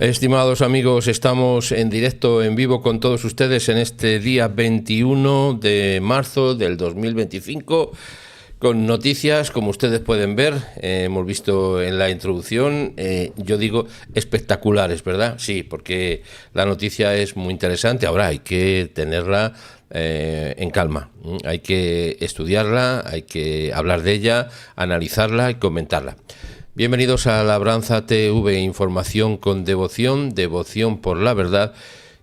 Estimados amigos, estamos en directo, en vivo con todos ustedes en este día 21 de marzo del 2025, con noticias, como ustedes pueden ver, hemos visto en la introducción, yo digo espectaculares, ¿verdad? Sí, porque la noticia es muy interesante, ahora hay que tenerla en calma, hay que estudiarla, hay que hablar de ella, analizarla y comentarla. Bienvenidos a Labranza TV, información con devoción, devoción por la verdad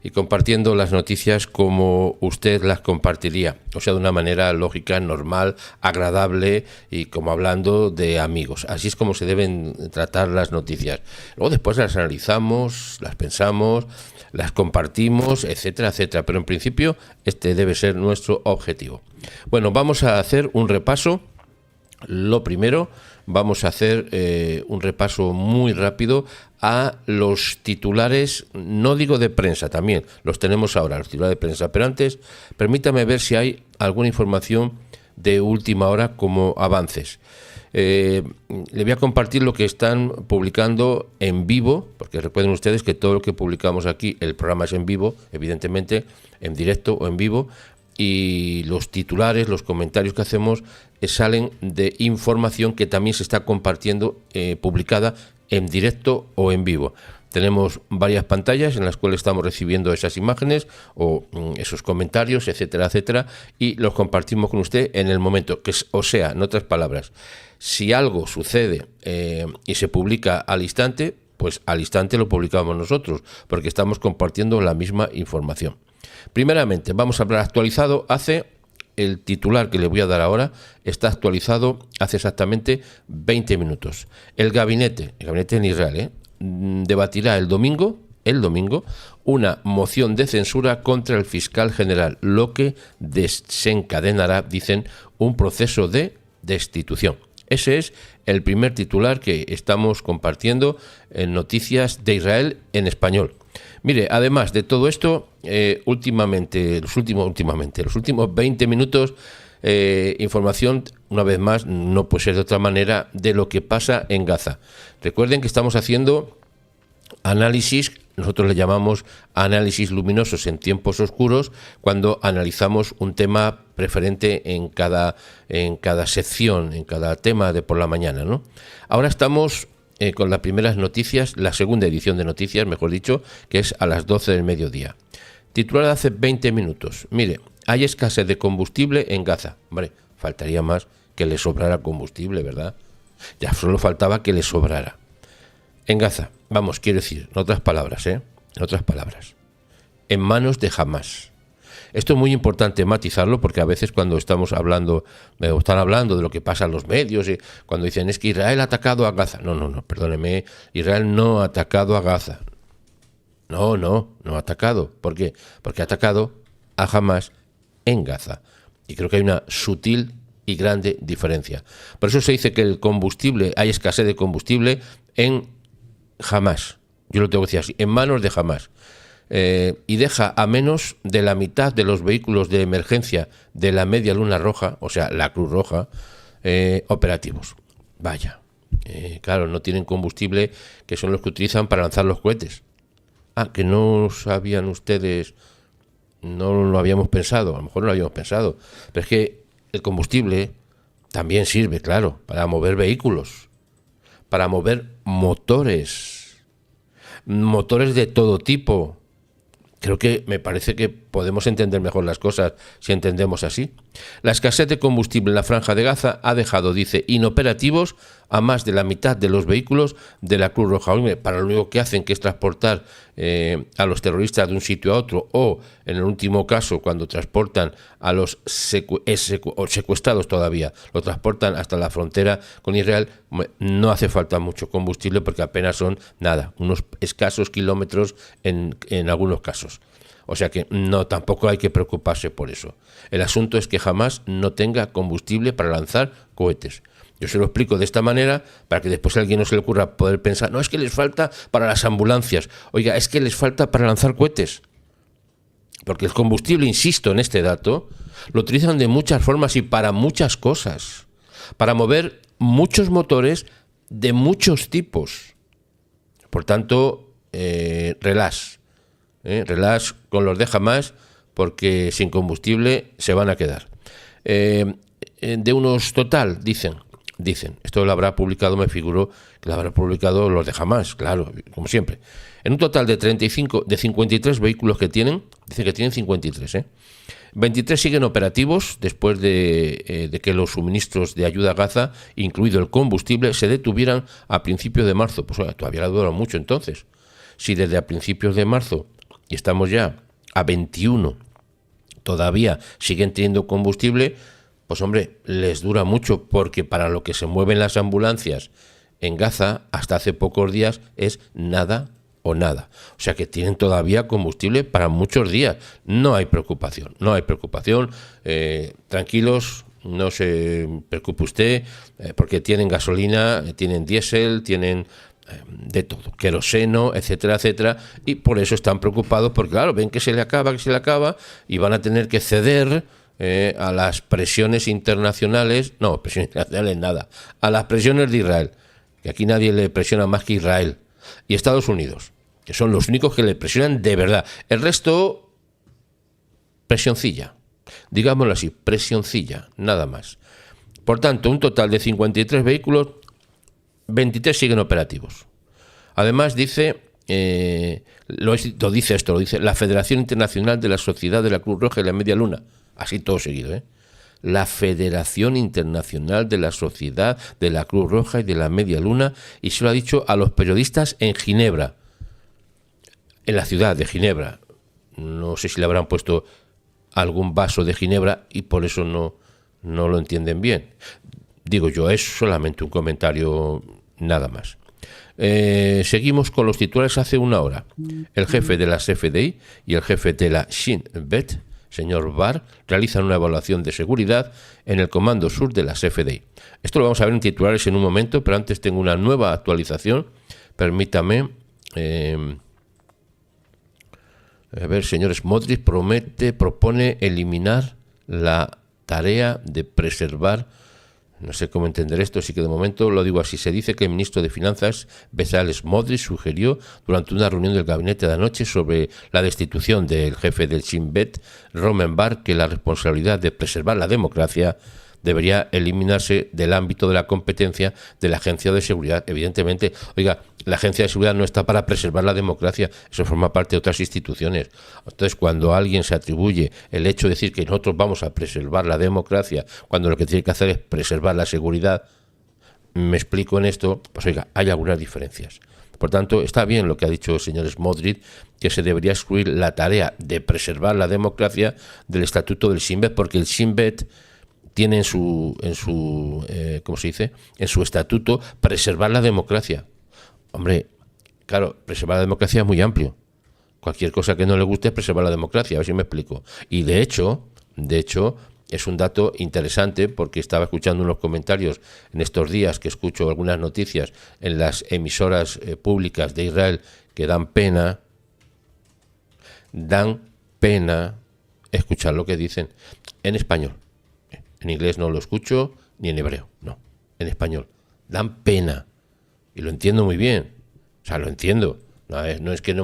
y compartiendo las noticias como usted las compartiría, o sea, de una manera lógica, normal, agradable y como hablando de amigos. Así es como se deben tratar las noticias. Luego después las analizamos, las pensamos, las compartimos, etcétera, etcétera, pero en principio este debe ser nuestro objetivo. Bueno, vamos a hacer un repaso. Lo primero, vamos a hacer un repaso muy rápido a los titulares, no digo de prensa, también los tenemos ahora, los titulares de prensa, pero antes permítame ver si hay alguna información de última hora como avances. Le voy a compartir lo que están publicando en vivo, porque recuerden ustedes que todo lo que publicamos aquí, el programa es en vivo, evidentemente, en directo o en vivo, y los titulares, los comentarios que hacemos salen de información que también se está compartiendo, publicada en directo o en vivo. Tenemos varias pantallas en las cuales estamos recibiendo esas imágenes o esos comentarios, etcétera, etcétera, y los compartimos con usted en el momento, o sea, en otras palabras, si algo sucede y se publica al instante, pues al instante lo publicamos nosotros, porque estamos compartiendo la misma información. Primeramente, vamos a hablar actualizado el titular que le voy a dar ahora, está actualizado hace exactamente 20 minutos. El gabinete en Israel, debatirá el domingo, una moción de censura contra el fiscal general, lo que desencadenará, dicen, un proceso de destitución. Ese es el primer titular que estamos compartiendo en Noticias de Israel en español. Mire, además de todo esto, los últimos 20 minutos, información, una vez más, no puede ser de otra manera, de lo que pasa en Gaza. Recuerden que estamos haciendo análisis, nosotros le llamamos análisis luminosos en tiempos oscuros, cuando analizamos un tema preferente en cada sección, en cada tema de por la mañana, ¿no? Ahora estamos con las primeras noticias, la segunda edición de noticias, mejor dicho, que es a las 12 del mediodía. Titulada hace 20 minutos. Mire, hay escasez de combustible en Gaza. Hombre, faltaría más que le sobrara combustible, ¿verdad? Ya solo faltaba que le sobrara. En Gaza, vamos, quiero decir, en otras palabras, en manos de Hamás. Esto es muy importante matizarlo porque a veces cuando estamos hablando, están hablando de lo que pasa en los medios, cuando dicen es que Israel ha atacado a Gaza. No, perdóneme, Israel no ha atacado a Gaza. No ha atacado. ¿Por qué? Porque ha atacado a Hamás en Gaza. Y creo que hay una sutil y grande diferencia. Por eso se dice que el combustible, hay escasez de combustible en Hamás. Yo lo tengo que decir así, en manos de Hamás. Y deja a menos de la mitad de los vehículos de emergencia de la Media Luna Roja, o sea, la Cruz Roja, operativos. Vaya, claro, no tienen combustible, que son los que utilizan para lanzar los cohetes. Que no sabían ustedes, no lo habíamos pensado, a lo mejor no lo habíamos pensado, pero es que el combustible también sirve, claro, para mover vehículos, para mover motores de todo tipo. Creo que me parece que podemos entender mejor las cosas si entendemos así. La escasez de combustible en la Franja de Gaza ha dejado, dice, inoperativos a más de la mitad de los vehículos de la Cruz Roja. Para lo único que hacen, que es transportar a los terroristas de un sitio a otro, o en el último caso, cuando transportan a los secuestrados todavía, lo transportan hasta la frontera con Israel, no hace falta mucho combustible porque apenas son, unos escasos kilómetros en algunos casos. O sea que no, tampoco hay que preocuparse por eso. El asunto es que jamás no tenga combustible para lanzar cohetes. Yo se lo explico de esta manera para que después a alguien no se le ocurra poder pensar, no, es que les falta para las ambulancias. Oiga, es que les falta para lanzar cohetes. Porque el combustible, insisto en este dato, lo utilizan de muchas formas y para muchas cosas. Para mover muchos motores de muchos tipos. Por tanto, relax. Relax con los de Hamás, porque sin combustible se van a quedar. De unos total, dicen, esto lo habrá publicado, me figuro que lo habrá publicado los de Hamás, claro, como siempre. En un total de 53 vehículos que tienen, dicen que tienen 53, 23 siguen operativos después de que los suministros de ayuda a Gaza, incluido el combustible, se detuvieran a principios de marzo. Pues todavía ha durado mucho entonces. Si desde a principios de marzo, y estamos ya a 21, todavía siguen teniendo combustible, pues hombre, les dura mucho, porque para lo que se mueven las ambulancias en Gaza hasta hace pocos días es nada o nada. O sea que tienen todavía combustible para muchos días. No hay preocupación. Tranquilos, no se preocupe usted, porque tienen gasolina, tienen diésel, tienen de todo, queroseno, etcétera, etcétera, y por eso están preocupados, porque claro, ven que se le acaba, y van a tener que ceder a las presiones internacionales, a las presiones de Israel, que aquí nadie le presiona más que Israel, y Estados Unidos, que son los únicos que le presionan de verdad. El resto, presioncilla, digámoslo así, presioncilla, nada más. Por tanto, un total de 53 vehículos, 23 siguen operativos. Además dice, lo dice la Federación Internacional de la Sociedad de la Cruz Roja y la Media Luna, así todo seguido, la Federación Internacional de la Sociedad de la Cruz Roja y de la Media Luna, y se lo ha dicho a los periodistas en Ginebra, en la ciudad de Ginebra. No sé si le habrán puesto algún vaso de Ginebra y por eso no lo entienden bien. Digo yo, es solamente un comentario, nada más. Seguimos con los titulares hace una hora. El jefe de la CFDI y el jefe de la Shin Bet, señor Bar, realizan una evaluación de seguridad en el Comando Sur de la CFDI. Esto lo vamos a ver en titulares en un momento, pero antes tengo una nueva actualización. Permítame. A ver, señores, Smotrich propone eliminar la tarea de preservar. No sé cómo entender esto, así que de momento lo digo así. Se dice que el ministro de Finanzas, Bezalel Smotrich, sugirió durante una reunión del gabinete de anoche sobre la destitución del jefe del Shin Bet, Ronen Bar, que la responsabilidad de preservar la democracia debería eliminarse del ámbito de la competencia de la Agencia de Seguridad. Evidentemente, oiga, la Agencia de Seguridad no está para preservar la democracia, eso forma parte de otras instituciones. Entonces, cuando alguien se atribuye el hecho de decir que nosotros vamos a preservar la democracia, cuando lo que tiene que hacer es preservar la seguridad, me explico en esto, pues oiga, hay algunas diferencias. Por tanto, está bien lo que ha dicho el señor Smotrich, que se debería excluir la tarea de preservar la democracia del estatuto del Shin Bet, porque el Shin Bet tiene en su estatuto preservar la democracia. Hombre, claro, preservar la democracia es muy amplio. Cualquier cosa que no le guste es preservar la democracia, a ver si me explico. Y de hecho, es un dato interesante, porque estaba escuchando unos comentarios en estos días, que escucho algunas noticias en las emisoras públicas de Israel que dan pena escuchar lo que dicen en español. En inglés no lo escucho, ni en hebreo, no, en español. Dan pena. Y lo entiendo muy bien. O sea, lo entiendo. No es que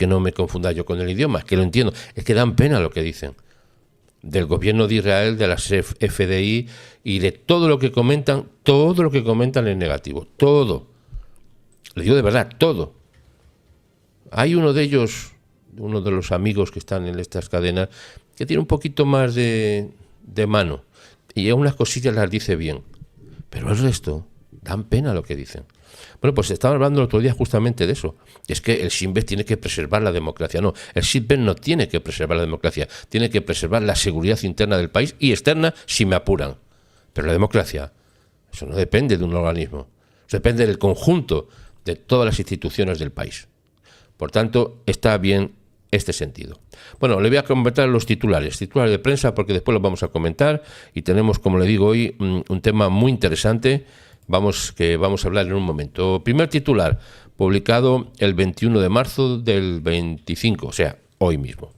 no me confunda yo con el idioma, es que lo entiendo. Es que dan pena lo que dicen. Del gobierno de Israel, de la FDI y de todo lo que comentan es negativo. Todo. Le digo de verdad, todo. Hay uno de ellos, uno de los amigos que están en estas cadenas, que tiene un poquito más de mano. Y unas cosillas las dice bien, pero el resto dan pena lo que dicen. Bueno, pues estaba hablando el otro día justamente de eso. Es que el Shin Bet tiene que preservar la democracia. No, el Shin Bet no tiene que preservar la democracia, tiene que preservar la seguridad interna del país y externa si me apuran. Pero la democracia, eso no depende de un organismo, eso depende del conjunto de todas las instituciones del país. Por tanto, está bien este sentido. Bueno, le voy a comentar los titulares de prensa, porque después los vamos a comentar, y tenemos, como le digo hoy, un tema muy interesante que vamos a hablar en un momento. Primer titular, publicado el 21 de marzo del 25, o sea, hoy mismo.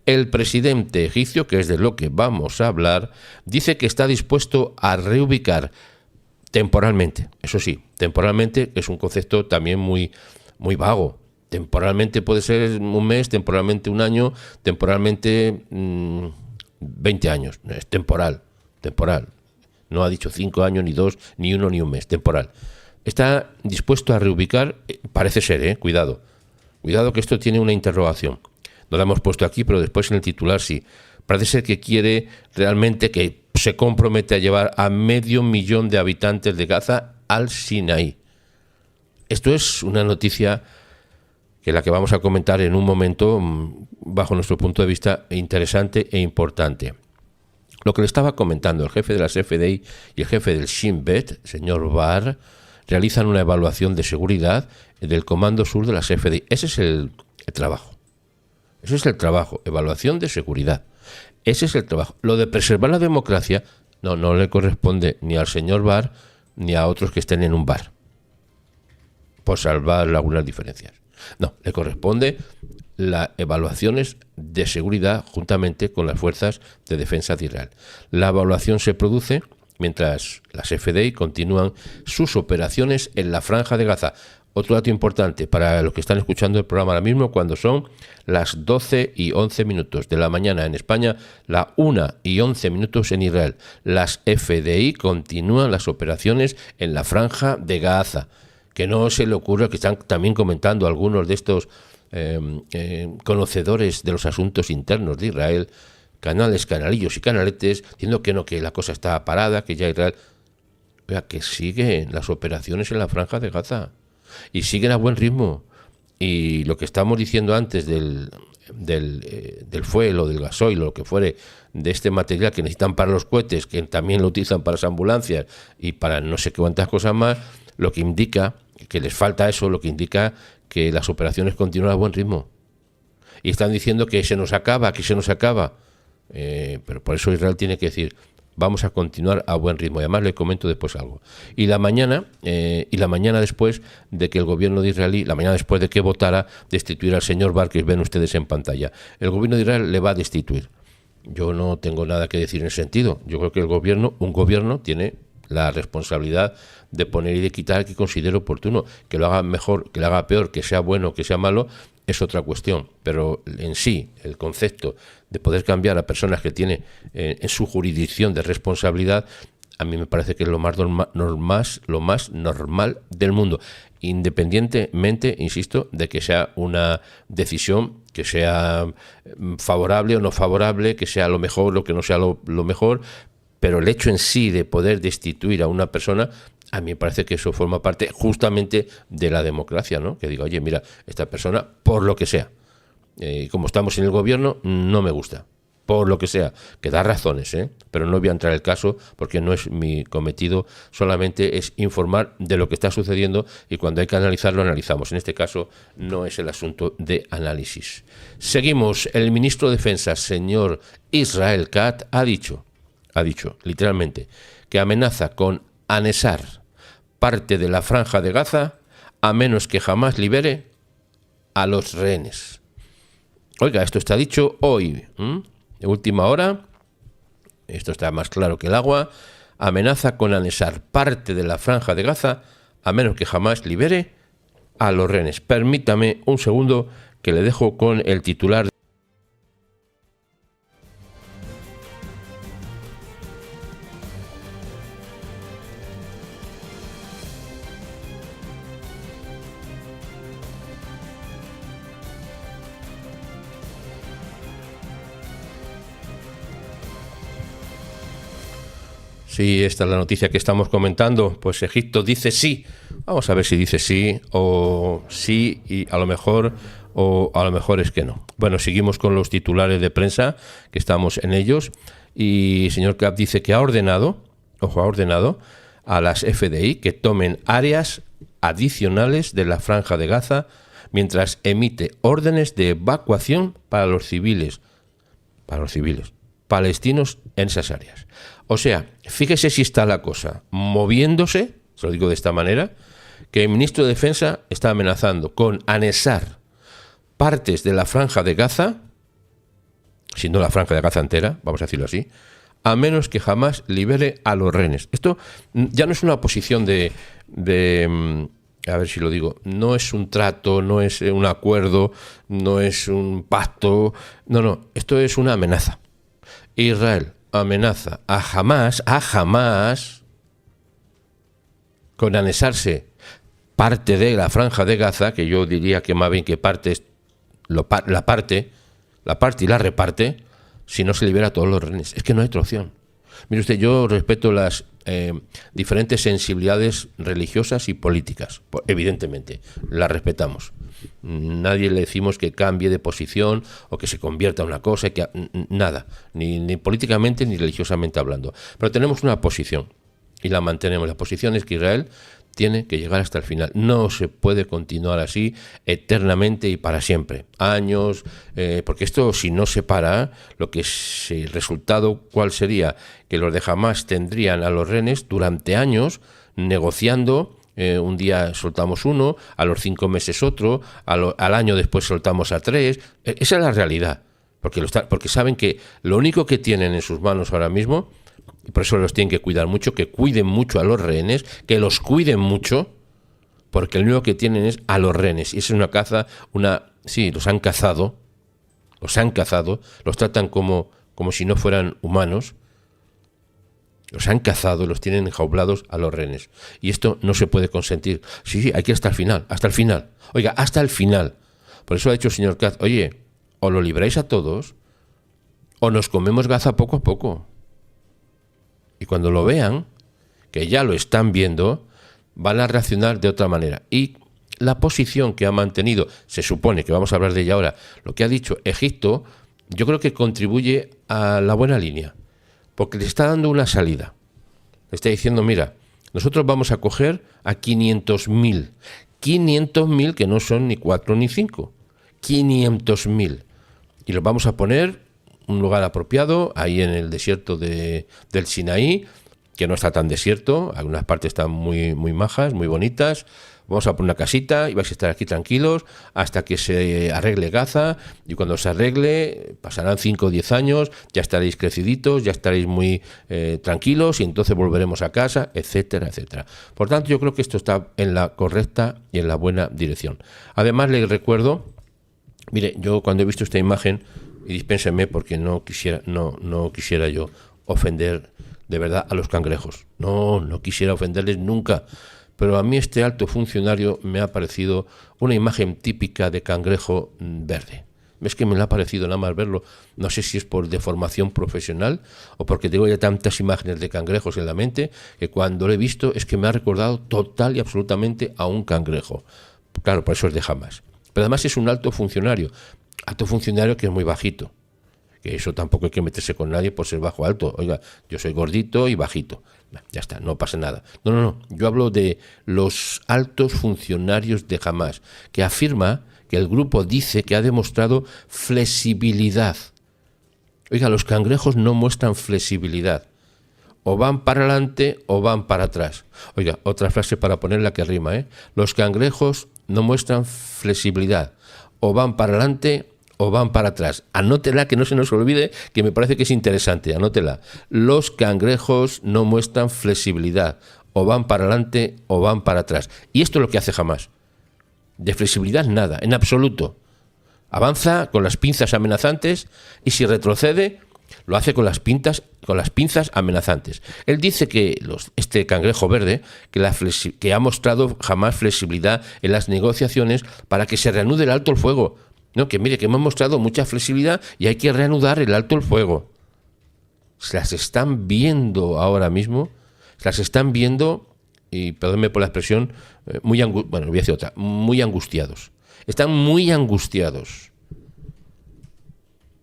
El presidente egipcio, que es de lo que vamos a hablar, dice que está dispuesto a reubicar temporalmente, eso sí, temporalmente es un concepto también muy, muy vago. Temporalmente puede ser un mes, temporalmente un año, temporalmente 20 años. Es temporal. No ha dicho 5 años, ni 2, ni 1, ni un mes. Temporal. Está dispuesto a reubicar, parece ser, cuidado. Cuidado que esto tiene una interrogación. No la hemos puesto aquí, pero después en el titular sí. Parece ser que quiere realmente, que se compromete a llevar a 500.000 de habitantes de Gaza al Sinaí. Esto es una noticia que la que vamos a comentar en un momento, bajo nuestro punto de vista, interesante e importante. Lo que le estaba comentando el jefe de las FDI y el jefe del Shin Bet, señor Bar, realizan una evaluación de seguridad del Comando Sur de las FDI. Ese es el trabajo. Ese es el trabajo, evaluación de seguridad. Ese es el trabajo. Lo de preservar la democracia no le corresponde ni al señor Bar ni a otros que estén en un bar, por salvar algunas diferencias. No, le corresponde las evaluaciones de seguridad juntamente con las fuerzas de defensa de Israel. La evaluación se produce mientras las FDI continúan sus operaciones en la Franja de Gaza. Otro dato importante para los que están escuchando el programa ahora mismo, cuando son las 12:11 de la mañana en España, las 1:11 en Israel. Las FDI continúan las operaciones en la Franja de Gaza. Que no se le ocurra, que están también comentando algunos de estos conocedores de los asuntos internos de Israel, canalillos y canaletes, diciendo que no, que la cosa está parada, que ya Israel... Vea, que siguen las operaciones en la Franja de Gaza y siguen a buen ritmo. Y lo que estamos diciendo antes del fuel o del gasoil o lo que fuere, de este material que necesitan para los cohetes, que también lo utilizan para las ambulancias y para no sé qué cuántas cosas más, lo que indica que les falta eso, lo que indica que las operaciones continúan a buen ritmo. Y están diciendo que se nos acaba, pero por eso Israel tiene que decir, vamos a continuar a buen ritmo. Y además le comento después algo. Y la mañana después de que el gobierno de Israel, la mañana después de que votara destituir al señor Bar, que ven ustedes en pantalla, el gobierno de Israel le va a destituir. Yo no tengo nada que decir en ese sentido. Yo creo que un gobierno tiene la responsabilidad de poner y de quitar que considere oportuno. Que lo haga mejor, que lo haga peor, que sea bueno, que sea malo, es otra cuestión. Pero en sí, el concepto de poder cambiar a personas que tiene en su jurisdicción de responsabilidad, a mí me parece que es lo más normal del mundo, independientemente, insisto, de que sea una decisión que sea favorable o no favorable, que sea lo mejor o que no sea lo mejor, pero el hecho en sí de poder destituir a una persona, a mí me parece que eso forma parte justamente de la democracia, ¿no? Que diga, oye, mira, esta persona, por lo que sea, como estamos en el gobierno, no me gusta, por lo que sea, que da razones, pero no voy a entrar en el caso porque no es mi cometido, solamente es informar de lo que está sucediendo y cuando hay que analizarlo, analizamos. En este caso no es el asunto de análisis. Seguimos. El ministro de Defensa, señor Israel Katz, ha dicho literalmente que amenaza con anexar parte de la Franja de Gaza a menos que jamás libere a los rehenes. Oiga, esto está dicho hoy, de última hora, esto está más claro que el agua, amenaza con anexar parte de la Franja de Gaza a menos que jamás libere a los rehenes. Permítame un segundo que le dejo con el titular. Sí, esta es la noticia que estamos comentando. Pues Egipto dice sí. Vamos a ver si dice sí o sí y a lo mejor es que no. Bueno, seguimos con los titulares de prensa, que estamos en ellos. Y el señor Katz dice que ha ordenado a las FDI que tomen áreas adicionales de la Franja de Gaza mientras emite órdenes de evacuación para los civiles palestinos en esas áreas. O sea, fíjese si está la cosa moviéndose, se lo digo de esta manera, que el ministro de Defensa está amenazando con anexar partes de la Franja de Gaza, si no la Franja de Gaza entera, vamos a decirlo así, a menos que jamás libere a los rehenes. Esto ya no es una posición de a ver si lo digo, no es un trato, no es un acuerdo, no es un pacto, no, esto es una amenaza. Israel amenaza a Hamás, con anexarse parte de la franja de Gaza, que yo diría que más bien que parte es la parte y la reparte, si no se libera a todos los rehenes. Es que no hay otra opción. Mire usted, yo respeto las diferentes sensibilidades religiosas y políticas, evidentemente, las respetamos. Nadie le decimos que cambie de posición o que se convierta en una cosa, nada, ni políticamente ni religiosamente hablando. Pero tenemos una posición y la mantenemos. La posición es que Israel tiene que llegar hasta el final. No se puede continuar así eternamente y para siempre. Años, porque esto, si no se para, el resultado, ¿cuál sería? Que los de Hamás tendrían a los rehenes durante años negociando. Un día soltamos uno, a los 5 meses otro, al año después soltamos a 3. Esa es la realidad. Porque saben que lo único que tienen en sus manos ahora mismo, y por eso los tienen que cuidar mucho, que cuiden mucho a los rehenes, que los cuiden mucho, porque lo único que tienen es a los rehenes. Y es una caza, sí, los han cazado, los tratan como si no fueran humanos, los han cazado, los tienen enjaulados a los rehenes. Y esto no se puede consentir. Sí, hay que ir hasta el final. Oiga, hasta el final. Por eso ha dicho el señor Katz, oye, o lo libráis a todos, o nos comemos Gaza poco a poco. Y cuando lo vean, que ya lo están viendo, van a reaccionar de otra manera. Y la posición que ha mantenido, se supone que vamos a hablar de ella ahora, lo que ha dicho Egipto, yo creo que contribuye a la buena línea, porque le está dando una salida. Le está diciendo, mira, nosotros vamos a coger a 500.000 que no son ni 4 ni 5, 500.000, y los vamos a poner un lugar apropiado, ahí en el desierto del Sinaí, que no está tan desierto, algunas partes están muy, muy majas, muy bonitas. Vamos a poner una casita y vais a estar aquí tranquilos hasta que se arregle Gaza, y cuando se arregle pasarán 5 o 10 años, ya estaréis creciditos, ya estaréis muy tranquilos, y entonces volveremos a casa, etcétera, etcétera. Por tanto, yo creo que esto está en la correcta y en la buena dirección. Además, les recuerdo, mire, yo cuando he visto esta imagen, y dispénsenme porque no quisiera yo ofender de verdad a los cangrejos. No quisiera ofenderles nunca. Pero a mí este alto funcionario me ha parecido una imagen típica de cangrejo verde. Es que me lo ha parecido nada más verlo. No sé si es por deformación profesional o porque tengo ya tantas imágenes de cangrejos en la mente que cuando lo he visto es que me ha recordado total y absolutamente a un cangrejo. Claro, por eso es de Hamás. Pero además es un alto funcionario que es muy bajito, que eso tampoco hay que meterse con nadie por ser bajo o alto. Oiga, yo soy gordito y bajito, ya está, no pasa nada. No, yo hablo de los altos funcionarios de Hamás, que afirma que el grupo dice que ha demostrado flexibilidad. Oiga, los cangrejos no muestran flexibilidad, o van para adelante o van para atrás. Oiga, otra frase para ponerla que rima, los cangrejos no muestran flexibilidad, o van para adelante o van para atrás. Anótela, que no se nos olvide, que me parece que es interesante, anótela. Los cangrejos no muestran flexibilidad, o van para adelante o van para atrás. Y esto es lo que hace Hamás. De flexibilidad nada, en absoluto. Avanza con las pinzas amenazantes, y si retrocede, lo hace con las pinzas amenazantes. Él dice que este cangrejo verde, que ha mostrado Hamás flexibilidad en las negociaciones para que se reanude el alto el fuego. No, que mire, que hemos mostrado mucha flexibilidad y hay que reanudar el alto el fuego. Se las están viendo ahora mismo, y perdónme por la expresión, voy a decir otra, muy angustiados. Están muy angustiados,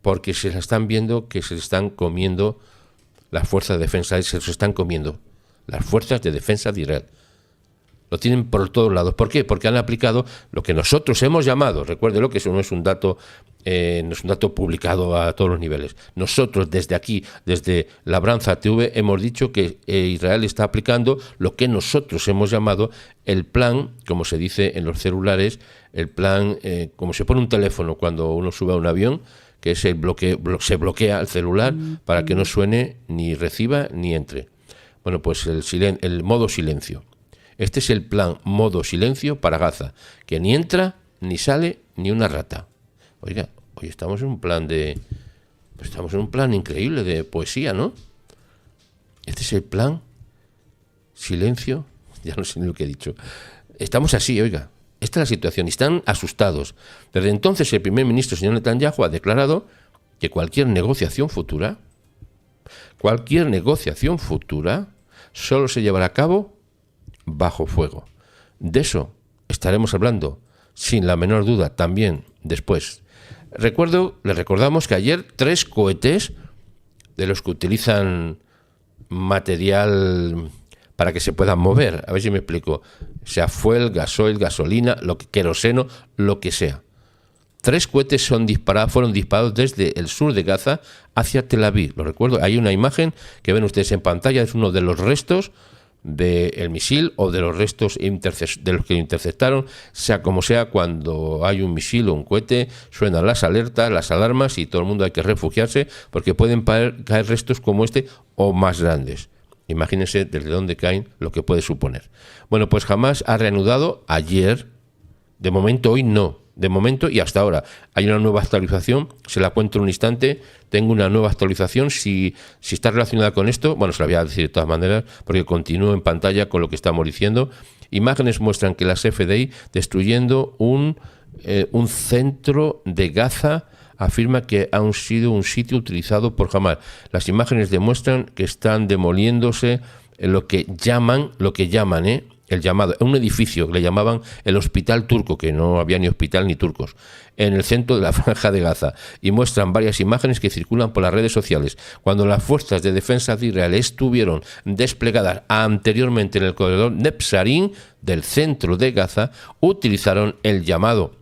porque se las están viendo que se están comiendo las fuerzas de defensa, se los están comiendo las fuerzas de defensa de Israel. Lo tienen por todos lados. ¿Por qué? Porque han aplicado lo que nosotros hemos llamado, recuérdelo que eso no es un dato publicado a todos los niveles. Nosotros desde aquí, desde Labranza TV, hemos dicho que Israel está aplicando lo que nosotros hemos llamado el plan, como se dice en los celulares, el plan, como se pone un teléfono cuando uno sube a un avión, que es se bloquea el celular para que no suene, ni reciba, ni entre. Bueno, pues el modo silencio. Este es el plan modo silencio para Gaza, que ni entra ni sale ni una rata. Oiga, hoy estamos en un plan increíble de poesía, ¿no? Este es el plan silencio, ya no sé ni lo que he dicho. Estamos así, oiga. Esta es la situación y están asustados. Desde entonces el primer ministro, señor Netanyahu, ha declarado que cualquier negociación futura solo se llevará a cabo bajo fuego. De eso estaremos hablando, sin la menor duda, también después. Les recordamos que ayer 3 cohetes de los que utilizan material para que se puedan mover, a ver si me explico, sea fuel, gasoil, gasolina, queroseno, lo que sea. 3 cohetes fueron disparados desde el sur de Gaza hacia Tel Aviv. Lo recuerdo, hay una imagen que ven ustedes en pantalla, es uno de los restos del misil o de los restos de los que interceptaron, sea como sea, cuando hay un misil o un cohete, suenan las alertas, las alarmas y todo el mundo hay que refugiarse porque pueden caer restos como este o más grandes. Imagínense desde dónde caen, lo que puede suponer. Bueno, pues Hamás ha reanudado ayer, de momento hoy no, de momento y hasta ahora. Hay una nueva actualización, se la cuento en un instante, tengo una nueva actualización, si está relacionada con esto, bueno, se la voy a decir de todas maneras, porque continúo en pantalla con lo que estamos diciendo. Imágenes muestran que las FDI destruyendo un centro de Gaza, afirma que ha sido un sitio utilizado por Hamás. Las imágenes demuestran que están demoliéndose lo que llaman, el llamado, un edificio que le llamaban el hospital turco, que no había ni hospital ni turcos, en el centro de la franja de Gaza, y muestran varias imágenes que circulan por las redes sociales. Cuando las fuerzas de defensa de Israel estuvieron desplegadas anteriormente en el corredor Netzarim del centro de Gaza, utilizaron el llamado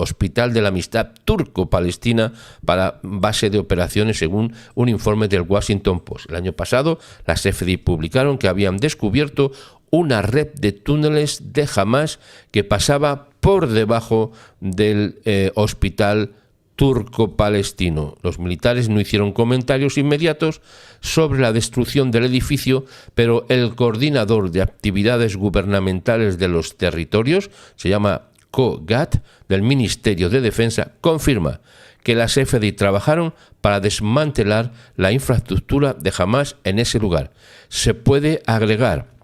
Hospital de la Amistad Turco-Palestina para base de operaciones, según un informe del Washington Post. El año pasado, las FDI publicaron que habían descubierto una red de túneles de Hamás que pasaba por debajo del hospital turco-palestino. Los militares no hicieron comentarios inmediatos sobre la destrucción del edificio, pero el coordinador de actividades gubernamentales de los territorios, se llama COGAT, del Ministerio de Defensa, confirma que las FDI trabajaron para desmantelar la infraestructura de Hamás en ese lugar. Se puede agregar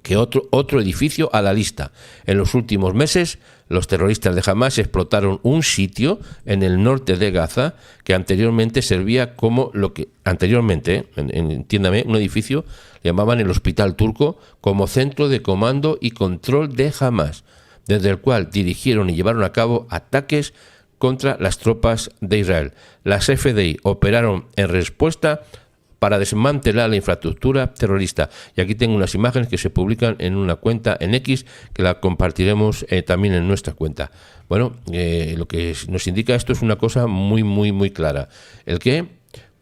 que otro edificio a la lista. En los últimos meses, los terroristas de Hamás explotaron un sitio en el norte de Gaza que anteriormente servía como entiéndame, un edificio, llamaban el Hospital Turco, como centro de comando y control de Hamás, desde el cual dirigieron y llevaron a cabo ataques contra las tropas de Israel. Las FDI operaron en respuesta para desmantelar la infraestructura terrorista. Y aquí tengo unas imágenes que se publican en una cuenta en X, que la compartiremos también en nuestra cuenta. Bueno, lo que nos indica esto es una cosa muy, muy, muy clara. ¿El qué?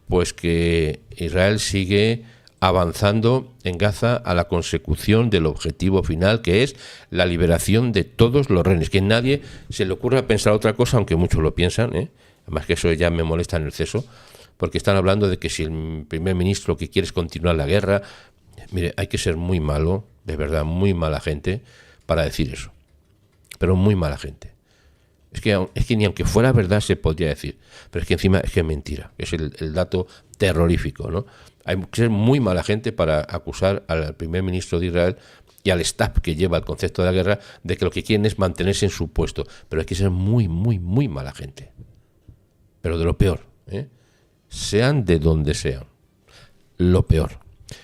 Pues que Israel sigue avanzando en Gaza a la consecución del objetivo final, que es la liberación de todos los rehenes. Que nadie se le ocurra pensar otra cosa, aunque muchos lo piensan, además que eso ya me molesta en exceso, porque están hablando de que si el primer ministro que quiere es continuar la guerra. Mire, hay que ser muy malo, de verdad, muy mala gente para decir eso, pero muy mala gente. Es que ni aunque fuera verdad se podría decir, pero es que encima es que es mentira, es el dato terrorífico, ¿no? Hay que ser muy mala gente para acusar al primer ministro de Israel y al staff que lleva el concepto de la guerra de que lo que quieren es mantenerse en su puesto, pero hay que ser muy, muy, muy mala gente, pero de lo peor, sean de donde sean, lo peor.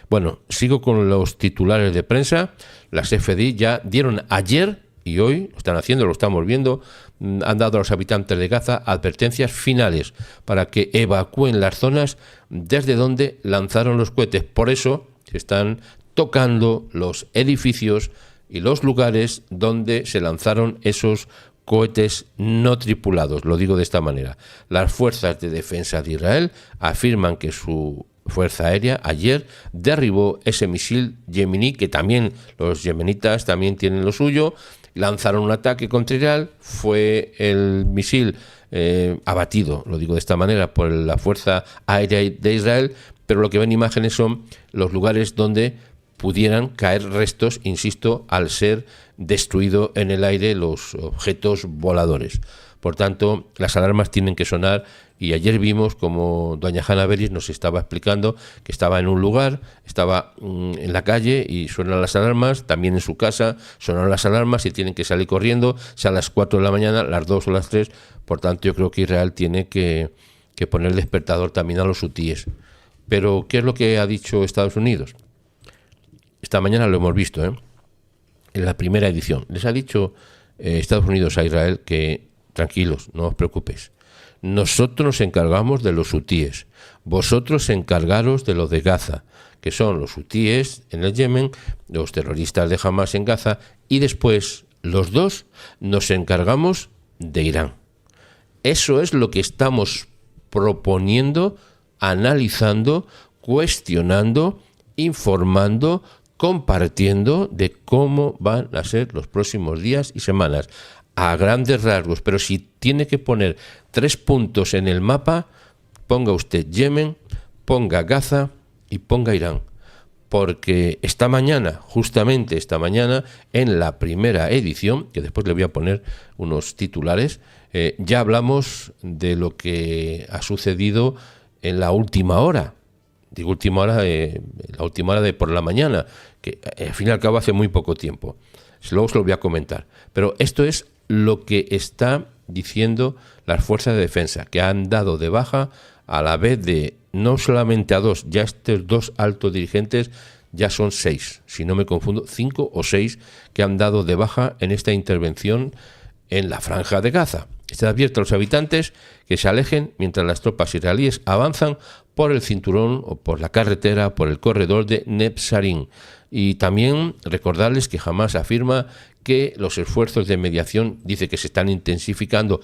Bueno, sigo con los titulares de prensa. Las FDI ya dieron ayer, y hoy lo están haciendo, lo estamos viendo, han dado a los habitantes de Gaza advertencias finales para que evacúen las zonas desde donde lanzaron los cohetes. Por eso se están tocando los edificios y los lugares donde se lanzaron esos cohetes no tripulados. Lo digo de esta manera. Las fuerzas de defensa de Israel afirman que su fuerza aérea ayer derribó ese misil yemení, que también los yemenitas también tienen lo suyo. Lanzaron un ataque contra Israel, fue el misil abatido, lo digo de esta manera, por la fuerza aérea de Israel, pero lo que ven imágenes son los lugares donde pudieran caer restos, insisto, al ser destruido en el aire los objetos voladores. Por tanto, las alarmas tienen que sonar, y ayer vimos como doña Hanna Beris nos estaba explicando que estaba en un lugar, estaba en la calle y suenan las alarmas, también en su casa sonaron las alarmas y tienen que salir corriendo, sea a las 4 de la mañana, las 2 o las 3, por tanto yo creo que Israel tiene que poner el despertador también a los hutíes. Pero, ¿qué es lo que ha dicho Estados Unidos? Esta mañana lo hemos visto, en la primera edición. Les ha dicho Estados Unidos a Israel que tranquilos, no os preocupéis. Nosotros nos encargamos de los hutíes. Vosotros encargaros de los de Gaza, que son los hutíes en el Yemen, los terroristas de Hamas en Gaza, y después los dos nos encargamos de Irán. Eso es lo que estamos proponiendo, analizando, cuestionando, informando, compartiendo de cómo van a ser los próximos días y semanas, a grandes rasgos. Pero si tiene que poner 3 puntos en el mapa, ponga usted Yemen, ponga Gaza y ponga Irán. Porque esta mañana, justamente esta mañana, en la primera edición, que después le voy a poner unos titulares, ya hablamos de lo que ha sucedido en la última hora. Digo última hora, la última hora de por la mañana, que al fin y al cabo hace muy poco tiempo. Luego os lo voy a comentar. Pero esto es lo que está diciendo las fuerzas de defensa, que han dado de baja a la vez de no solamente a 2, ya estos 2 altos dirigentes ya son 6, si no me confundo, 5 o 6 que han dado de baja en esta intervención en la franja de Gaza. Está abierto a los habitantes que se alejen mientras las tropas israelíes avanzan por el cinturón o por la carretera, por el corredor de Netzarim. Y también recordarles que Hamas afirma que los esfuerzos de mediación, dice que se están intensificando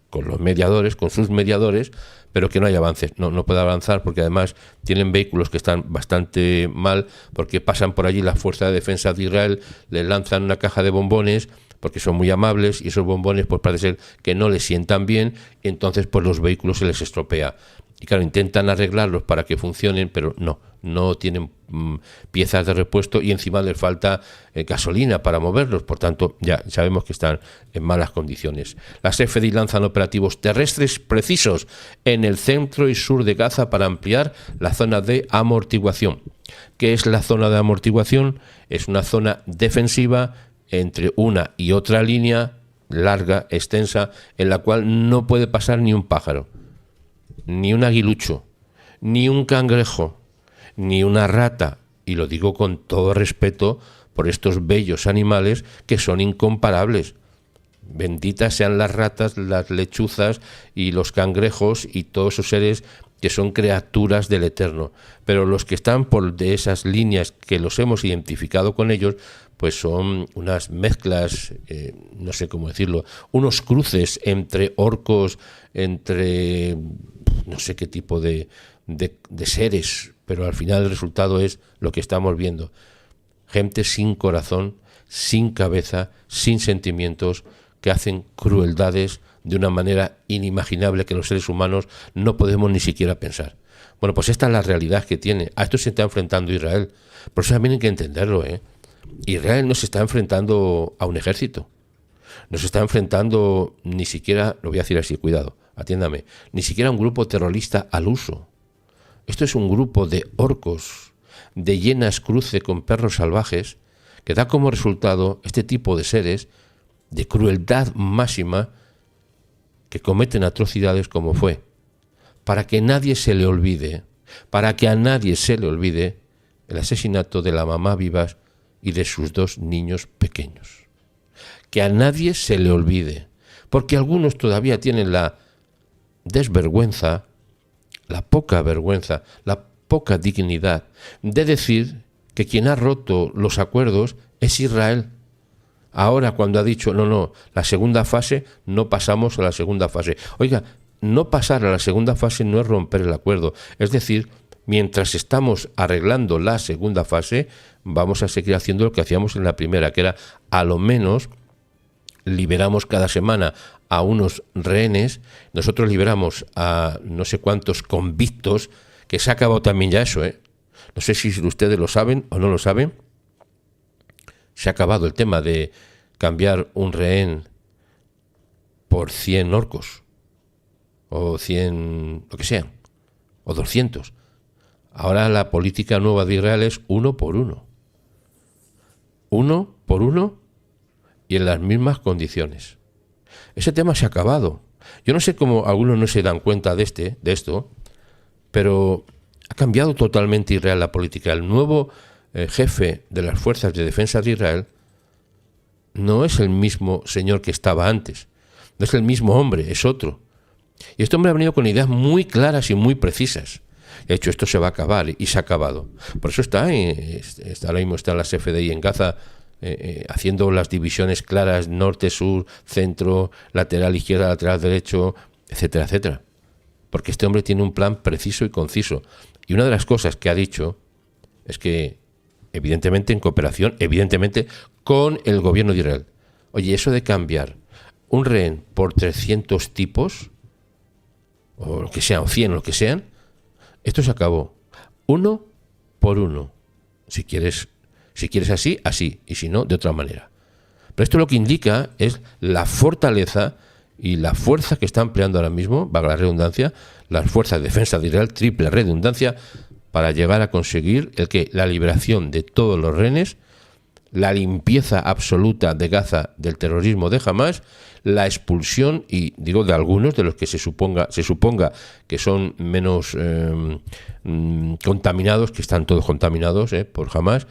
con los mediadores, con sus mediadores, pero que no hay avances. No puede avanzar porque además tienen vehículos que están bastante mal, porque pasan por allí las fuerzas de defensa de Israel, les lanzan una caja de bombones porque son muy amables y esos bombones pues parece ser que no les sientan bien, y entonces pues los vehículos se les estropea. Y claro, intentan arreglarlos para que funcionen, pero no tienen piezas de repuesto y encima les falta gasolina para moverlos. Por tanto, ya sabemos que están en malas condiciones. Las FDI lanzan operativos terrestres precisos en el centro y sur de Gaza para ampliar la zona de amortiguación. ¿Qué es la zona de amortiguación? Es una zona defensiva entre una y otra línea larga, extensa, en la cual no puede pasar ni un pájaro, ni un aguilucho, ni un cangrejo, ni una rata, y lo digo con todo respeto por estos bellos animales que son incomparables. Benditas sean las ratas, las lechuzas y los cangrejos y todos esos seres que son criaturas del Eterno. Pero los que están por de esas líneas que los hemos identificado con ellos, pues son unas mezclas, no sé cómo decirlo, unos cruces entre orcos, entre no sé qué tipo de seres, pero al final el resultado es lo que estamos viendo. Gente sin corazón, sin cabeza, sin sentimientos, que hacen crueldades de una manera inimaginable que los seres humanos no podemos ni siquiera pensar. Bueno, pues esta es la realidad que tiene. A esto se está enfrentando Israel. Por eso también hay que entenderlo, Israel no se está enfrentando a un ejército. No se está enfrentando ni siquiera, lo voy a decir así, cuidado, atiéndame, ni siquiera a un grupo terrorista al uso. Esto es un grupo de orcos, de hienas cruce con perros salvajes, que da como resultado este tipo de seres de crueldad máxima que cometen atrocidades como fue. Para que nadie se le olvide, para que a nadie se le olvide el asesinato de la mamá Vivas y de sus 2 niños pequeños. Que a nadie se le olvide, porque algunos todavía tienen la desvergüenza, la poca vergüenza, la poca dignidad de decir que quien ha roto los acuerdos es Israel. Ahora cuando ha dicho, no, la segunda fase, no pasamos a la segunda fase. Oiga, no pasar a la segunda fase no es romper el acuerdo. Es decir, mientras estamos arreglando la segunda fase, vamos a seguir haciendo lo que hacíamos en la primera, que era a lo menos liberamos cada semana a unos rehenes, nosotros liberamos a no sé cuántos convictos, que se ha acabado también ya eso, No sé si ustedes lo saben o no lo saben, Se ha acabado el tema de cambiar un rehén por 100 orcos, o 100, lo que sean, o 200. Ahora la política nueva de Israel es uno por uno. Uno por uno y en las mismas condiciones. Ese tema se ha acabado. Yo no sé cómo algunos no se dan cuenta de esto, pero ha cambiado totalmente Israel la política. El nuevo jefe de las fuerzas de defensa de Israel no es el mismo señor que estaba antes. No es el mismo hombre, es otro. Y este hombre ha venido con ideas muy claras y muy precisas. De hecho, esto se va a acabar y se ha acabado. Por eso ahora mismo está la CFDI en Gaza haciendo las divisiones claras, norte, sur, centro, lateral izquierda, lateral derecho, etcétera, etcétera. Porque este hombre tiene un plan preciso y conciso. Y una de las cosas que ha dicho es que, evidentemente en cooperación, evidentemente con el gobierno de Israel. Oye, eso de cambiar un rehén por 300 tipos, o lo que sea, o 100, o lo que sean, esto se acabó. Uno por uno. Si quieres así, así. Y si no, de otra manera. Pero esto lo que indica es la fortaleza y la fuerza que está empleando ahora mismo, valga la redundancia, las fuerzas de defensa de Israel, triple redundancia, para llegar a conseguir la liberación de todos los rehenes, la limpieza absoluta de Gaza del terrorismo de Hamás, la expulsión, y digo de algunos de los que se suponga que son menos contaminados, que están todos contaminados por Hamás,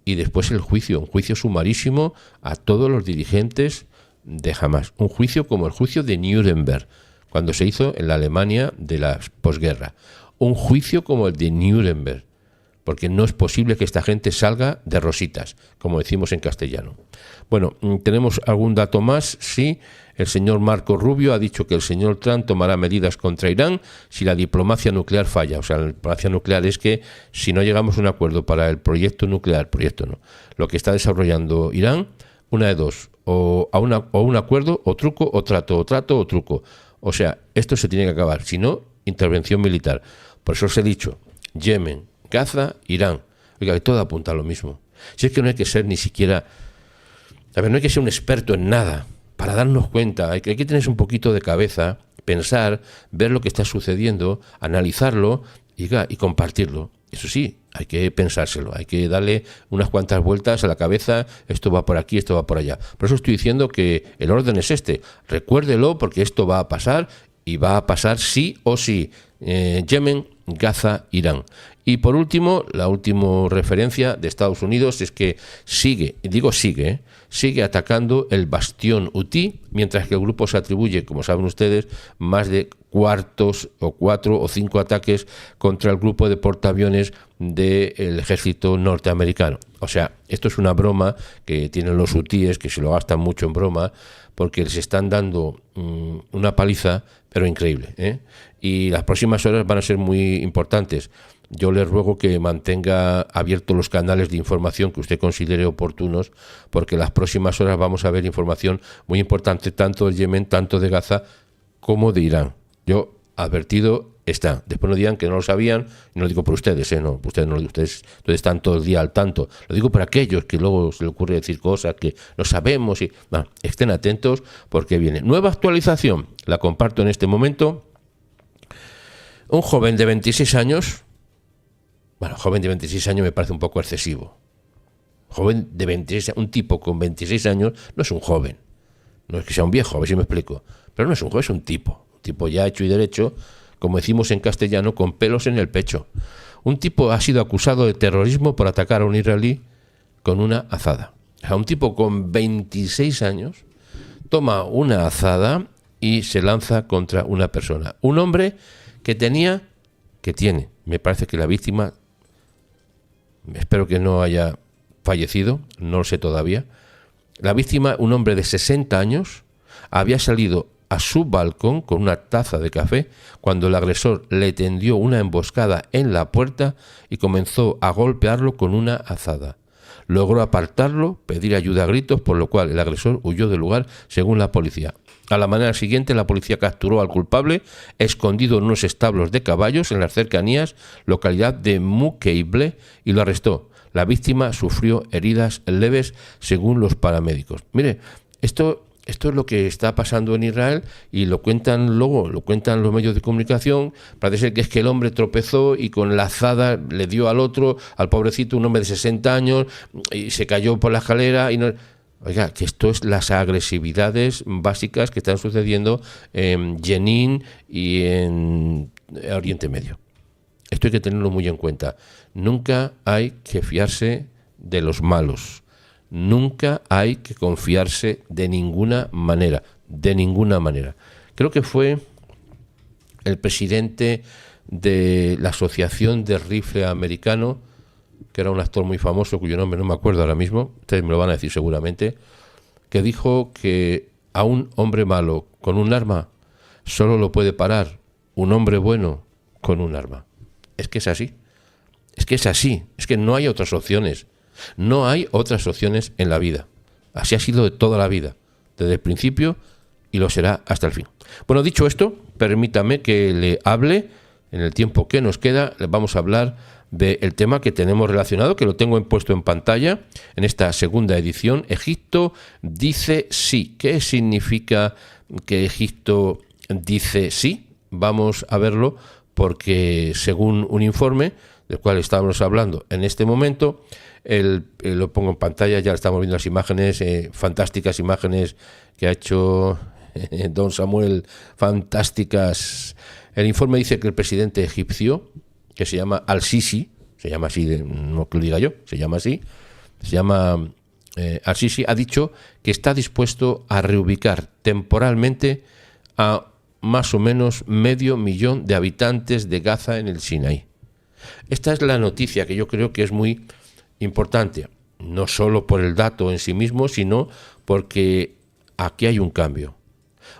y después el juicio, un juicio sumarísimo a todos los dirigentes de Hamás, un juicio como el juicio de Nuremberg, cuando se hizo en la Alemania de la posguerra, un juicio como el de Nuremberg, porque no es posible que esta gente salga de rositas, como decimos en castellano. Bueno, ¿tenemos algún dato más? Sí, el señor Marco Rubio ha dicho que el señor Trump tomará medidas contra Irán si la diplomacia nuclear falla. O sea, la diplomacia nuclear es que si no llegamos a un acuerdo para el proyecto nuclear, lo que está desarrollando Irán, una de dos, o un acuerdo, o truco, o trato, o truco. O sea, esto se tiene que acabar, si no, intervención militar. Por eso os he dicho, Yemen, Gaza, Irán. Oiga, que todo apunta a lo mismo. Si es que no hay que ser ni siquiera... no hay que ser un experto en nada para darnos cuenta. Hay que tener un poquito de cabeza, pensar, ver lo que está sucediendo, analizarlo y compartirlo. Eso sí, hay que pensárselo, hay que darle unas cuantas vueltas a la cabeza, esto va por aquí, esto va por allá. Por eso estoy diciendo que el orden es este. Recuérdelo porque esto va a pasar y va a pasar sí o sí. Yemen, Gaza, Irán. Y por último, la última referencia de Estados Unidos es que sigue atacando el bastión Houthi, mientras que el grupo se atribuye, como saben ustedes, más de 4 o 5 ataques contra el grupo de portaaviones del ejército norteamericano. O sea, esto es una broma que tienen los hutíes, que se lo gastan mucho en broma, porque les están dando una paliza, pero increíble, Y las próximas horas van a ser muy importantes. Yo les ruego que mantenga abiertos los canales de información que usted considere oportunos, porque las próximas horas vamos a ver información muy importante, tanto de Yemen, tanto de Gaza, como de Irán. Yo advertido está. Después no digan que no lo sabían, y no lo digo por ustedes, no, ustedes están todo el día al tanto. Lo digo por aquellos que luego se les ocurre decir cosas que no sabemos. Estén atentos porque viene. Nueva actualización, la comparto en este momento. Un joven de 26 años, joven de 26 años me parece un poco excesivo. Joven de 26, un tipo con 26 años no es un joven. No es que sea un viejo, a ver si me explico. Pero no es un joven, es un tipo ya hecho y derecho, como decimos en castellano, con pelos en el pecho. Un tipo ha sido acusado de terrorismo por atacar a un israelí con una azada. O sea, un tipo con 26 años toma una azada y se lanza contra una persona. Un hombre que tiene, me parece que la víctima, espero que no haya fallecido, no lo sé todavía. La víctima, un hombre de 60 años, había salido a su balcón con una taza de café cuando el agresor le tendió una emboscada en la puerta y comenzó a golpearlo con una azada. Logró apartarlo, pedir ayuda a gritos, por lo cual el agresor huyó del lugar, según la policía. A la mañana siguiente, la policía capturó al culpable, escondido en unos establos de caballos en las cercanías, localidad de Mukeible, y lo arrestó. La víctima sufrió heridas leves según los paramédicos. Mire, esto es lo que está pasando en Israel y lo cuentan luego, lo cuentan los medios de comunicación. Parece ser que es que el hombre tropezó y con la azada le dio al otro, al pobrecito, un hombre de 60 años, y se cayó por la escalera y no... Oiga, que esto es las agresividades básicas que están sucediendo en Jenin y en Oriente Medio. Esto hay que tenerlo muy en cuenta. Nunca hay que fiarse de los malos. Nunca hay que confiarse de ninguna manera. De ninguna manera. Creo que fue el presidente de la Asociación de Rifle Americano, que era un actor muy famoso, cuyo nombre no me acuerdo ahora mismo, ustedes me lo van a decir seguramente, que dijo que a un hombre malo con un arma solo lo puede parar un hombre bueno con un arma. Es que es así. Es que es así. Es que no hay otras opciones. No hay otras opciones en la vida. Así ha sido de toda la vida, desde el principio, y lo será hasta el fin. Bueno, dicho esto, permítame que le hable, en el tiempo que nos queda, le vamos a hablar del tema que tenemos relacionado, que lo tengo puesto en pantalla, en esta segunda edición. Egipto dice sí. ¿Qué significa que Egipto dice sí? Vamos a verlo, porque según un informe del cual estábamos hablando en este momento, lo pongo en pantalla, ya estamos viendo las imágenes, fantásticas imágenes que ha hecho don Samuel, fantásticas. El informe dice que el presidente egipcio, que se llama Al-Sisi, se llama así, no que lo diga yo, se llama así, Al-Sisi, ha dicho que está dispuesto a reubicar temporalmente a más o menos 500.000 de habitantes de Gaza en el Sinaí. Esta es la noticia que yo creo que es muy importante, no solo por el dato en sí mismo, sino porque aquí hay un cambio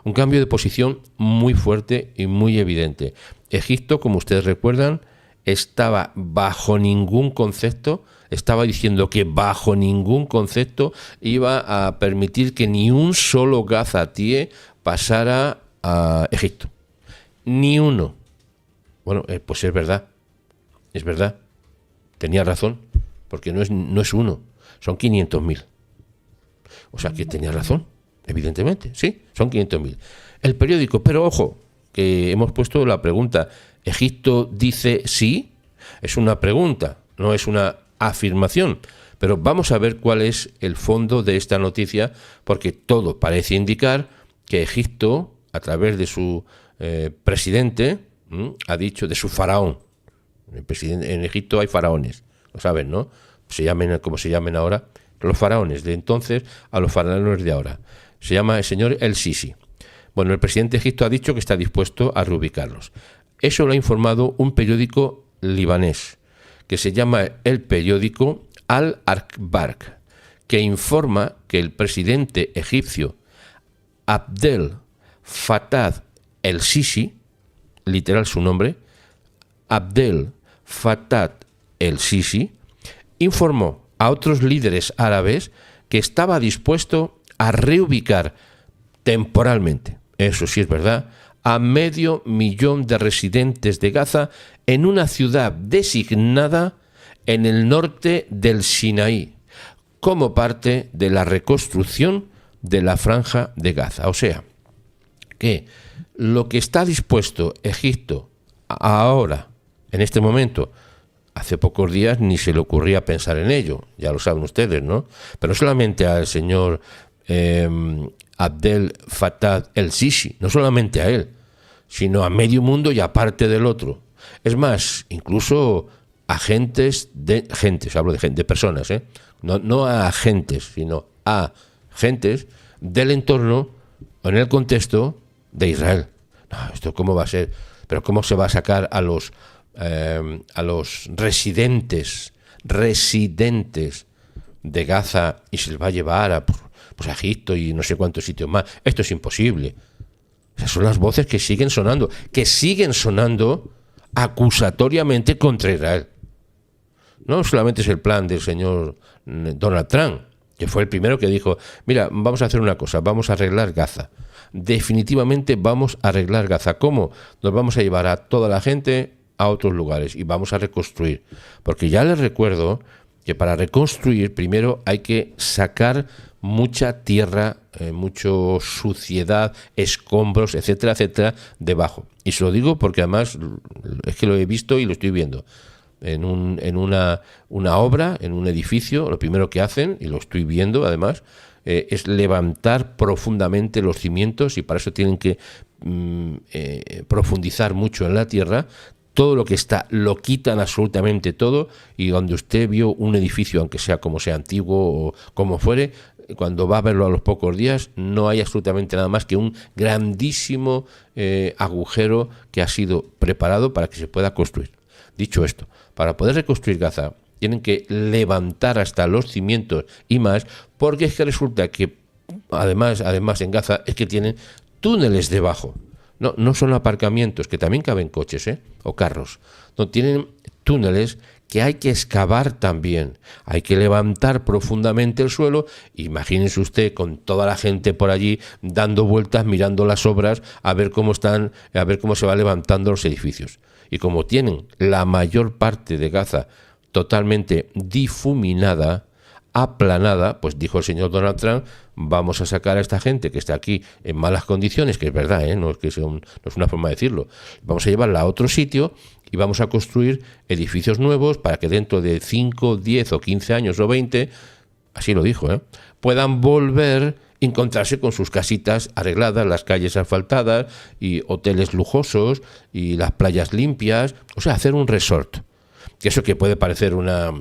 de posición muy fuerte y muy evidente. Egipto, como ustedes recuerdan, estaba bajo ningún concepto, estaba diciendo que bajo ningún concepto iba a permitir que ni un solo gazatíe pasara a Egipto. Ni uno. Bueno, pues es verdad. Es verdad. Tenía razón. Porque no es uno. Son 500.000. O sea que tenía razón. Evidentemente. Sí, son 500.000. El periódico, pero ojo, que hemos puesto la pregunta. ¿Egipto dice sí? Es una pregunta, no es una afirmación. Pero vamos a ver cuál es el fondo de esta noticia, porque todo parece indicar que Egipto, a través de su presidente, ha dicho, de su faraón. En Egipto hay faraones, lo saben, ¿no? Se llamen como se llamen ahora, los faraones de entonces a los faraones de ahora. Se llama el señor El Sisi. Bueno, el presidente de Egipto ha dicho que está dispuesto a reubicarlos. Eso lo ha informado un periódico libanés, que se llama el periódico Al-Akhbar, que informa que el presidente egipcio Abdel Fattah el-Sisi, literal su nombre, Abdel Fattah el-Sisi, informó a otros líderes árabes que estaba dispuesto a reubicar temporalmente, eso sí es verdad, a 500.000 de residentes de Gaza en una ciudad designada en el norte del Sinaí, como parte de la reconstrucción de la franja de Gaza. O sea, que lo que está dispuesto Egipto ahora, en este momento, hace pocos días ni se le ocurría pensar en ello, ya lo saben ustedes, ¿no? Pero no solamente al señor Abdel Fattah el-Sisi, no solamente a él, sino a medio mundo y a parte del otro. Es más, incluso a hablo de personas, no a agentes, sino a gentes del entorno en el contexto de Israel. No, ¿esto cómo va a ser? ¿Pero cómo se va a sacar a los residentes de Gaza y se les va a llevar a Egipto y no sé cuántos sitios más? Esto es imposible. Esas son las voces que siguen sonando acusatoriamente contra Israel. No solamente es el plan del señor Donald Trump, que fue el primero que dijo, mira, vamos a hacer una cosa, vamos a arreglar Gaza. Definitivamente vamos a arreglar Gaza. ¿Cómo? Nos vamos a llevar a toda la gente a otros lugares y vamos a reconstruir. Porque ya les recuerdo que para reconstruir primero hay que sacar mucha tierra, mucho suciedad, escombros, etcétera, etcétera, debajo. Y se lo digo porque además es que lo he visto y lo estoy viendo. En una obra, en un edificio, lo primero que hacen, y lo estoy viendo además, es levantar profundamente los cimientos, y para eso tienen que profundizar mucho en la tierra. Todo lo que está lo quitan absolutamente todo, y donde usted vio un edificio, aunque sea como sea antiguo o como fuere, cuando va a verlo a los pocos días no hay absolutamente nada más que un grandísimo agujero que ha sido preparado para que se pueda construir. Dicho esto, para poder reconstruir Gaza tienen que levantar hasta los cimientos y más, porque es que resulta que además en Gaza es que tienen túneles debajo. No son aparcamientos, que también caben coches, o carros. No, tienen túneles que hay que excavar también. Hay que levantar profundamente el suelo. Imagínense usted con toda la gente por allí dando vueltas, mirando las obras, a ver cómo se van levantando los edificios. Y como tienen la mayor parte de Gaza totalmente difuminada, aplanada, pues dijo el señor Donald Trump: vamos a sacar a esta gente que está aquí en malas condiciones, que es verdad, no es una forma de decirlo, vamos a llevarla a otro sitio y vamos a construir edificios nuevos para que dentro de 5, 10 o 15 años o 20, así lo dijo, puedan volver a encontrarse con sus casitas arregladas, las calles asfaltadas y hoteles lujosos y las playas limpias, o sea, hacer un resort. Que eso que puede parecer una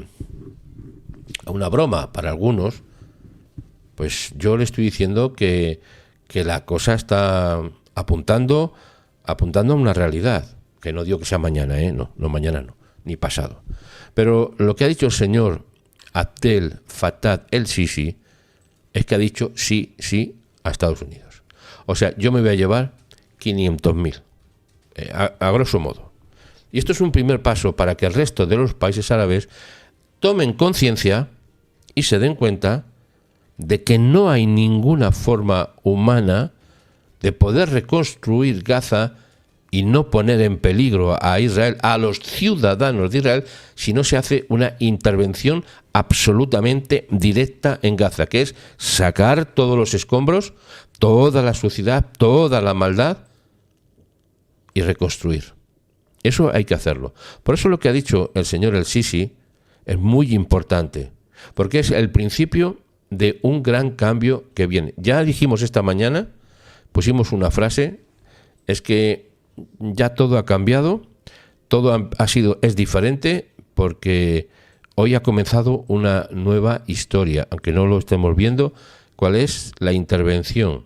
broma para algunos, pues yo le estoy diciendo que la cosa está apuntando a una realidad, que no digo que sea mañana, no mañana no, ni pasado. Pero lo que ha dicho el señor Abdel Fattah el-Sisi es que ha dicho sí a Estados Unidos. O sea, yo me voy a llevar 500.000, a grosso modo. Y esto es un primer paso para que el resto de los países árabes tomen conciencia y se den cuenta de que no hay ninguna forma humana de poder reconstruir Gaza y no poner en peligro a Israel, a los ciudadanos de Israel, si no se hace una intervención absolutamente directa en Gaza, que es sacar todos los escombros, toda la suciedad, toda la maldad y reconstruir. Eso hay que hacerlo. Por eso lo que ha dicho el señor el-Sisi es muy importante, porque es el principio de un gran cambio que viene. Ya dijimos esta mañana, pusimos una frase, es que ya todo ha cambiado, todo es diferente, porque hoy ha comenzado una nueva historia, aunque no lo estemos viendo. ¿Cuál es la intervención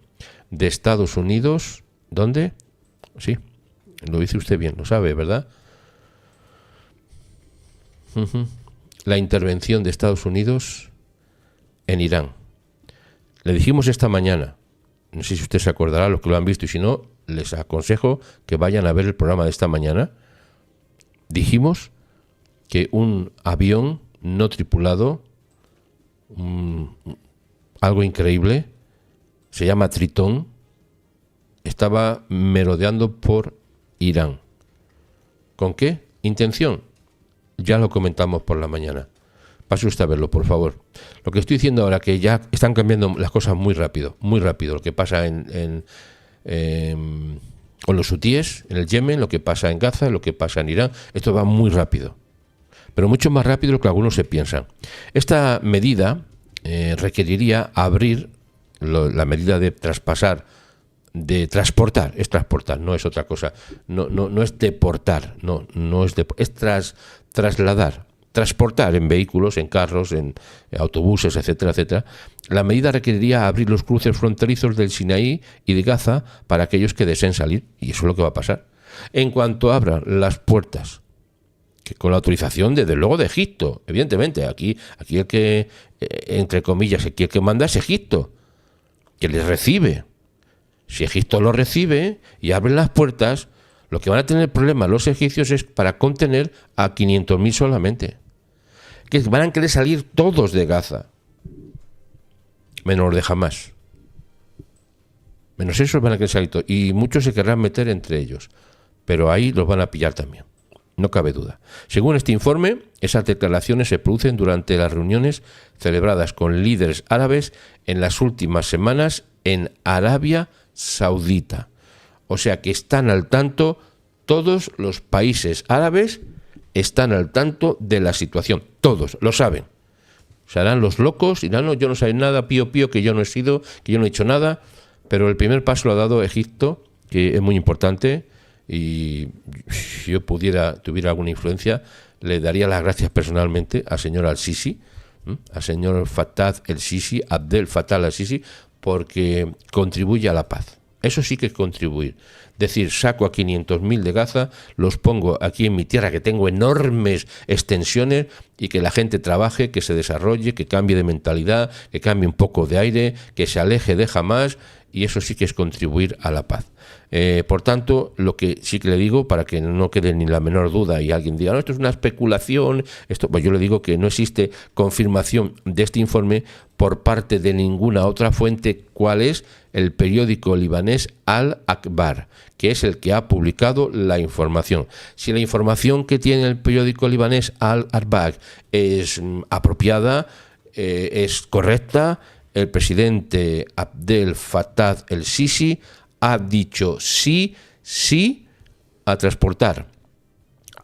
de Estados Unidos? ¿Dónde? Sí, lo dice usted bien, lo sabe, ¿verdad? La intervención de Estados Unidos en Irán. Le dijimos esta mañana, no sé si usted se acordará, los que lo han visto, y si no, les aconsejo que vayan a ver el programa de esta mañana. Dijimos que un avión no tripulado, algo increíble, se llama Tritón, estaba merodeando por Irán. ¿Con qué intención? Ya lo comentamos por la mañana. Pase usted a verlo, por favor. Lo que estoy diciendo ahora, que ya están cambiando las cosas muy rápido, lo que pasa con los hutíes en el Yemen, lo que pasa en Gaza, lo que pasa en Irán, esto va muy rápido, pero mucho más rápido de lo que algunos se piensan. Esta medida requeriría abrir la medida de transportar, es transportar, no es otra cosa, no es deportar, es trasladar, transportar en vehículos, en carros, en autobuses, etcétera, etcétera. La medida requeriría abrir los cruces fronterizos del Sinaí y de Gaza para aquellos que deseen salir, y eso es lo que va a pasar. En cuanto abran las puertas, que con la autorización desde luego de Egipto, evidentemente, aquí el que, entre comillas, aquí el que manda es Egipto, que les recibe. Si Egipto lo recibe y abre las puertas, lo que van a tener problemas los egipcios es para contener a 500.000 solamente, que van a querer salir todos de Gaza, menos los de Hamás. Menos esos van a querer salir todos, y muchos se querrán meter entre ellos, pero ahí los van a pillar también. no cabe duda. Según este informe, esas declaraciones se producen durante las reuniones celebradas con líderes árabes en las últimas semanas en Arabia Saudita. O sea que están al tanto, todos los países árabes están al tanto de la situación. Todos lo saben. Se harán los locos y dirán, no, yo no sé nada, pío, que yo no he sido, que yo no he hecho nada. Pero el primer paso lo ha dado Egipto, que es muy importante, y si yo tuviera alguna influencia, le daría las gracias personalmente al señor al-Sisi, al señor Abdel Fattah al-Sisi, porque contribuye a la paz. Eso sí que es contribuir. Decir, saco a 500.000 de Gaza, los pongo aquí en mi tierra, que tengo enormes extensiones, y que la gente trabaje, que se desarrolle, que cambie de mentalidad, que cambie un poco de aire, que se aleje de Hamás, y eso sí que es contribuir a la paz. Por tanto, lo que sí que le digo, para que no quede ni la menor duda y alguien diga, no, esto es una especulación, pues yo le digo que no existe confirmación de este informe por parte de ninguna otra fuente, cuál es el periódico libanés Al-Akhbar, que es el que ha publicado la información. Si la información que tiene el periódico libanés Al-Akhbar es apropiada, es correcta, el presidente Abdel Fattah el-Sisi ha dicho sí a transportar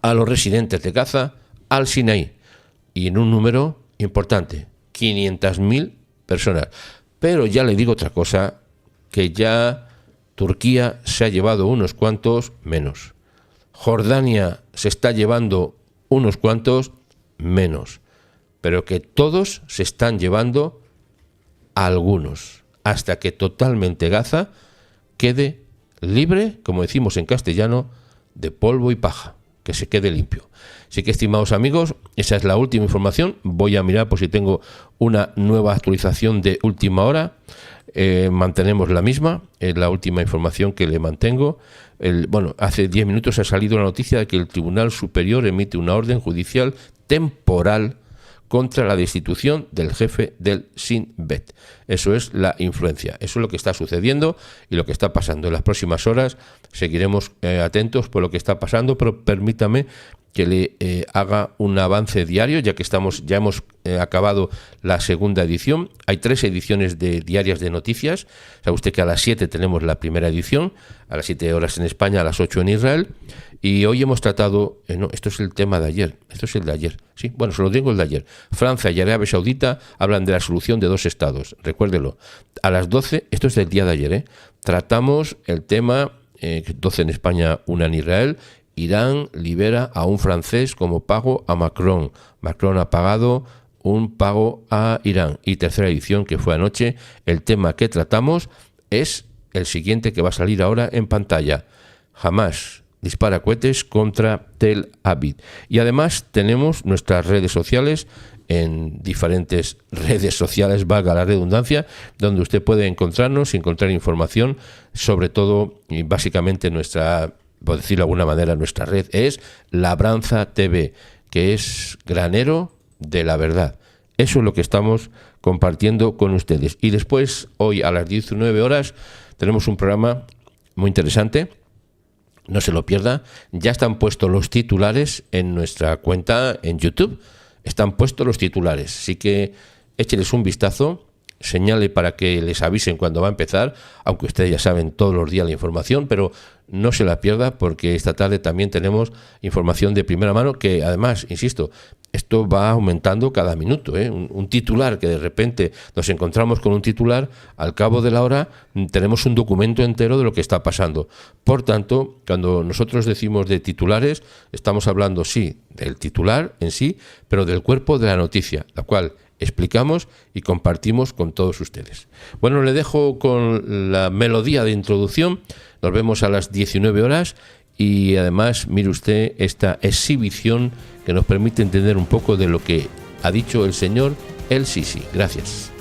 a los residentes de Gaza al Sinaí, y en un número importante, 500.000 personas. Pero ya le digo otra cosa, que ya Turquía se ha llevado unos cuantos menos. Jordania se está llevando unos cuantos menos. Pero que todos se están llevando algunos, hasta que totalmente Gaza quede libre, como decimos en castellano, de polvo y paja, que se quede limpio. Así que, estimados amigos, esa es la última información. Voy a mirar por si tengo una nueva actualización de última hora. Mantenemos la misma, es la última información que le mantengo. Hace 10 minutos ha salido la noticia de que el Tribunal Superior emite una orden judicial temporal contra la destitución del jefe del Shin Bet. Eso es la influencia, eso es lo que está sucediendo y lo que está pasando. En las próximas horas seguiremos atentos por lo que está pasando, pero permítame que le haga un avance diario, ya que ya hemos acabado la segunda edición. Hay 3 ediciones diarias de noticias. Sabe usted que a las 7 tenemos la primera edición, a las 7 horas en España, a las 8 en Israel. Y hoy hemos tratado, esto es el tema de ayer, esto es el de ayer, sí, bueno, se lo digo el de ayer. Francia y Arabia Saudita hablan de la solución de 2 estados, recuérdelo. A las 12, esto es del día de ayer, tratamos el tema, 12 en España, 1 en Israel. Irán libera a un francés como pago a Macron. Macron ha pagado un pago a Irán. Y tercera edición, que fue anoche. El tema que tratamos es el siguiente que va a salir ahora en pantalla. Hamás dispara cohetes contra Tel Aviv. Y además tenemos nuestras redes sociales, en diferentes redes sociales, valga la redundancia, donde usted puede encontrarnos y encontrar información, sobre todo y básicamente nuestra, por decirlo de alguna manera, nuestra red es Labranza TV, que es granero de la verdad. Eso es lo que estamos compartiendo con ustedes. Y después, hoy a las 19 horas, tenemos un programa muy interesante. No se lo pierda. Ya están puestos los titulares en nuestra cuenta en YouTube. Están puestos los titulares. Así que écheles un vistazo. Señale para que les avisen cuando va a empezar, aunque ustedes ya saben todos los días la información, pero no se la pierda, porque esta tarde también tenemos información de primera mano, que además, insisto, esto va aumentando cada minuto, un titular, que de repente nos encontramos con un titular, al cabo de la hora tenemos un documento entero de lo que está pasando. Por tanto, cuando nosotros decimos de titulares, estamos hablando, sí, del titular en sí, pero del cuerpo de la noticia, la cual explicamos y compartimos con todos ustedes. Bueno, le dejo con la melodía de introducción. Nos vemos a las 19 horas y además mire usted esta exhibición que nos permite entender un poco de lo que ha dicho el señor el Sisi. Gracias.